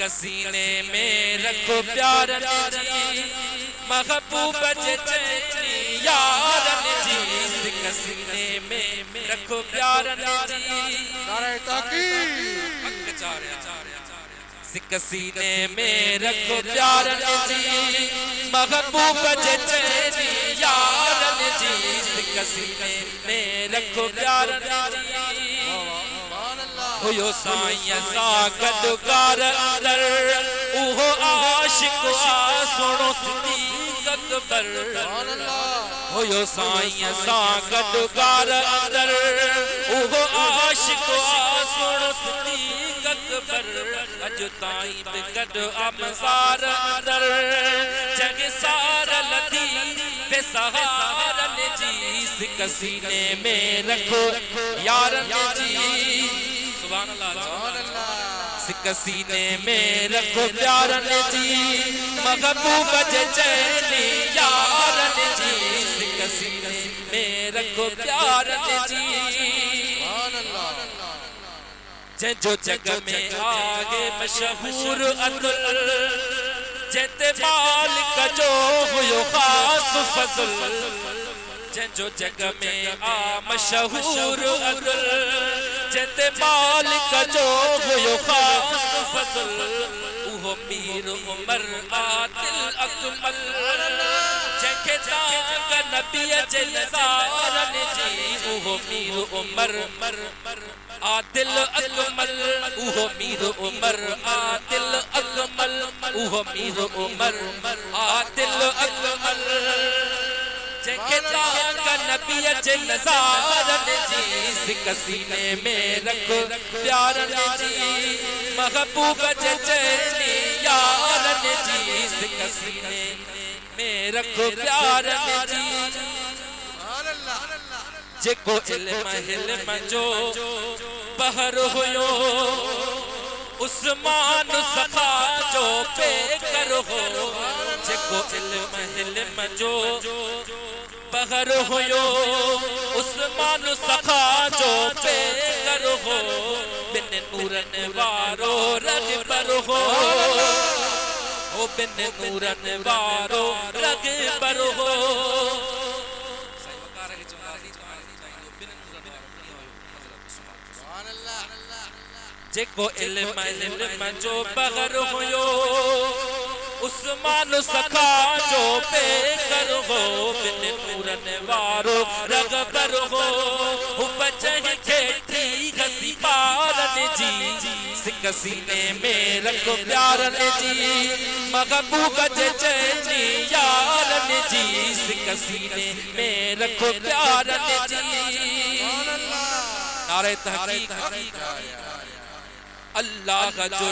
सीने में रखो प्यार जी महबूब चैनी यार जी सीने में रखो प्यार जी सिक सीने में रखो प्यार जी महबूब चैनी यार जी सिक सीने में रखो प्यार जी हो साईं सा गदगार अंदर उहो आशिक आ सुनो सिद्दीक़ अकबर हो साईं सा गदगार अंदर उहो आशिक आ सुनो सिद्दीक़ अकबर अज ताईं बि गद अमसार अंदर जग सार लधी बेसहारन जी सिक सीने में रखो यारन जी सिक सीने में रखो प्यारन जी महबूब चैनी यारन जी सिक सीने में रखो प्यारन जी जो जग में आगे मशहूर अतुल जैते मालिक जो हुयो खास फज़ल जो जग में आ मशहूर अतुल जैते मालिक जो हुयो खास फज़ल उहो मीर उमर आदिल अकमल जंहिंखे तांग नबी जे नज़ारन जी उहो मीर उमर आदिल अकमल उहो मीर उमर आदिल अकमल उहो मीर उमर आदिल अकमल जंहिंखे तांग नबी जे नज़ारन जी सिक सीने में रखो प्यारन जी महबूब चैनी यारन जी सिक सीने में रखो प्यारन जी जेको इल्म हिल्म जो बहर हुयो उस्मान सखा जो पेकर हो जेको इल्म हिल्म जो बहर हुयो उस्मान सखा जो पेकर हो बिन नूरन वारो रग पर हो ओ बिन नूरन वारो रग पर हो जेको इल्म हिल्म जो बगर हुयो उस्मान सखा जो पेकर हो बिन नूरन वारो रग पर हो बचह खेती घसी पारन जी सिक सीने में रखो प्यारन जी महबूब चैनी यारन जी सिक सीने में रखो प्यारन जी नारे तहकीक अल्लाह का जो